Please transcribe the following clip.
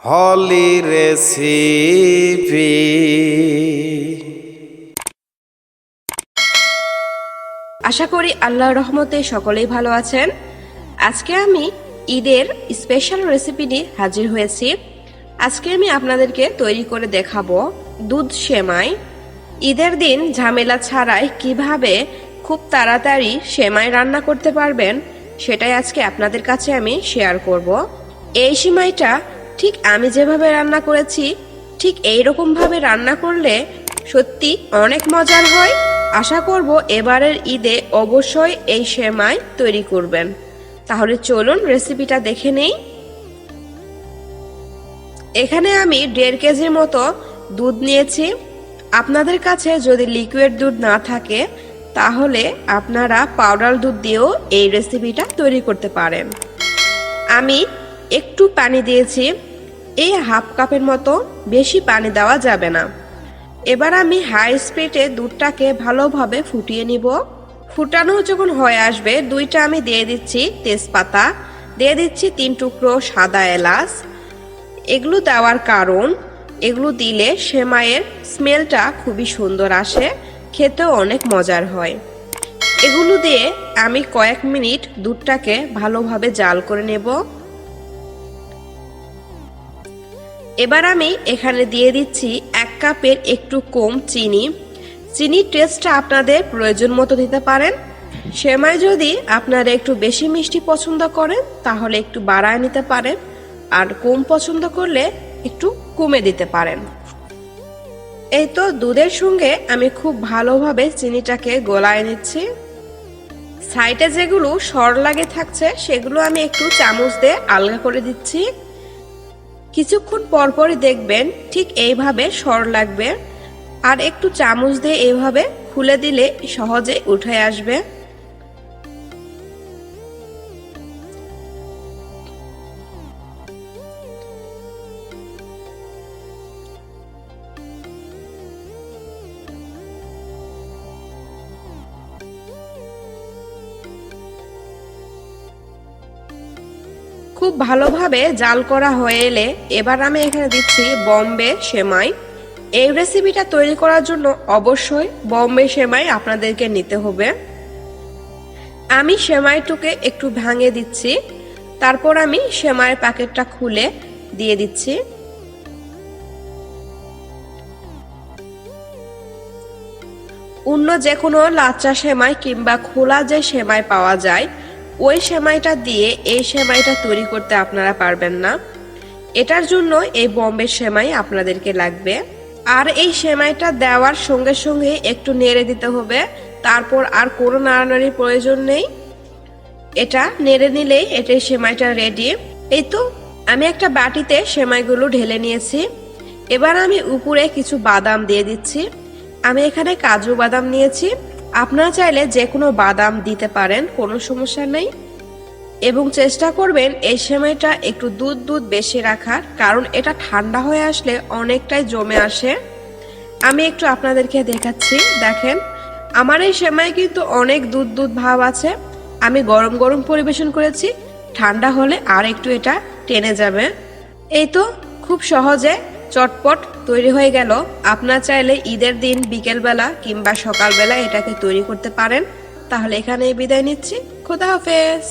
হলি recipe. আশা করি আল্লাহর রহমতে সকলেই ভালো আছেন। আজকে আমি ঈদের স্পেশাল রেসিপি নিয়ে হাজির হয়েছি। আজকে আমি আপনাদেরকে তৈরি করে দেখাবো দুধ সেমাই। ঈদের দিন ঝামেলা ছাড়াই কিভাবে খুব তাড়াতাড়ি সেমাই রান্না করতে পারবেন সেটাই আজকে আপনাদের কাছে আমি শেয়ার করব। এই সেমাইটা ঠিক আমি যেভাবে রান্না করেছি ঠিক এইরকম ভাবে রান্না করলে সত্যি অনেক মজার হয়। আশা করব এবারের ঈদে অবশ্যই এই সেমাই তৈরি করবেন। তাহলে চলুন রেসিপিটা দেখে নেই। এখানে আমি 1.5 কেজির মতো দুধ নিয়েছি। আপনাদের কাছে যদি লিকুইড দুধ না থাকে তাহলে আপনারা পাউডার দুধ দিয়েও এই রেসিপিটা তৈরি করতে পারেন। আমি একটু পানি দিয়েছি, এই 1/2 কাপের মতো, বেশি পানি দেওয়া যাবে না। এবার আমি হাই স্পিডে দুধটাকে ভালোভাবে ফুটিয়ে নিব। ফুটানো যখন হয়ে আসবে দুইটা আমি দিয়ে দিচ্ছি তেজপাতা, দিয়ে দিচ্ছি 3 টুকরো সাদা এলাচ। এগুলো দেওয়ার কারণ এগুলো দিলে সেমাইয়ের স্মেলটা খুবই সুন্দর আসে, খেতেও অনেক মজার হয়। এগুলো দিয়ে আমি কয়েক মিনিট দুধটাকে ভালোভাবে জাল করে নেব। এবার আমি এখানে দিয়ে দিচ্ছি 1 কাপের একটু কম চিনি। চিনির টেস্টটা আপনাদের প্রয়োজন মতো দিতে পারেন। সেমাই যদি আপনারা একটু বেশি মিষ্টি পছন্দ করেন তাহলে একটু বাড়ায় নিতে পারেন, আর কম পছন্দ করলে একটু কমে দিতে পারেন। এই তো দুধের সঙ্গে আমি খুব ভালোভাবে চিনিটাকে গলায় নিচ্ছি। সাইডে যেগুলো সর লাগে থাকছে সেগুলো আমি একটু চামচ দিয়ে আলগা করে দিচ্ছি। কিছুক্ষণ পরপরই দেখবেন ঠিক এইভাবে সর লাগবে, আর একটু চামচ দিয়ে এইভাবে খুলে দিলে সহজে উঠে আসবে। খুব ভালোভাবে জাল করা হয়ে এলে এবার আমি এখানে দিচ্ছি বোম্বে সেমাই। এই রেসিপিটা তৈরি করার জন্য অবশ্যই বোম্বে সেমাই আপনাদেরকে নিতে হবে। আমি সেমাইটুকে একটু ভাঙে দিচ্ছি, তারপর আমি সেমাইয়ের প্যাকেটটা খুলে দিয়ে দিচ্ছি। অন্য যে কোনো লাচ্চা সেমাই কিংবা খোলা যে সেমাই পাওয়া যায় ওই সেমাইটা দিয়ে এই সেমাইটা তৈরি করতে আপনারা পারবেন না। এটার জন্য এই বোম্বে সেমাই আপনাদেরকে লাগবে। আর এই সেমাইটা দেওয়ার সঙ্গে সঙ্গে একটু নেড়ে দিতে হবে, তারপর আর কোনো নাড়ানাড়ির প্রয়োজন নেই। এটা নেড়ে নিলেই এটাই সেমাইটা রেডি। এই তো আমি একটা বাটিতে সেমাইগুলো ঢেলে নিয়েছি। এবার আমি উপরে কিছু বাদাম দিয়ে দিচ্ছি। আমি এখানে কাজু বাদাম নিয়েছি, আপনারা চাইলে যে কোনো বাদাম দিতে পারেন, কোনো সমস্যা নেই। এবং চেষ্টা করবেন এই সেমাইটা একটু দুধ বেশি রাখার, কারণ এটা ঠান্ডা হয়ে আসলে অনেকটাই জমে আসে। আমি একটু আপনাদেরকে দেখাচ্ছি, দেখেন আমার এই সেমাই কিন্তু অনেক দুধ ভাব আছে। আমি গরম গরম পরিবেশন করেছি, ঠান্ডা হলে আর একটু এটা টেনে যাবে। এই তো খুব সহজে চটপট তৈরি হয়ে গেল। আপনারা চাইলে ঈদের দিন বিকেলবেলা কিংবা সকালবেলা এটাকে তৈরি করতে পারেন। তাহলে এখানেই বিদায় নিচ্ছি। খোদা হাফেজ।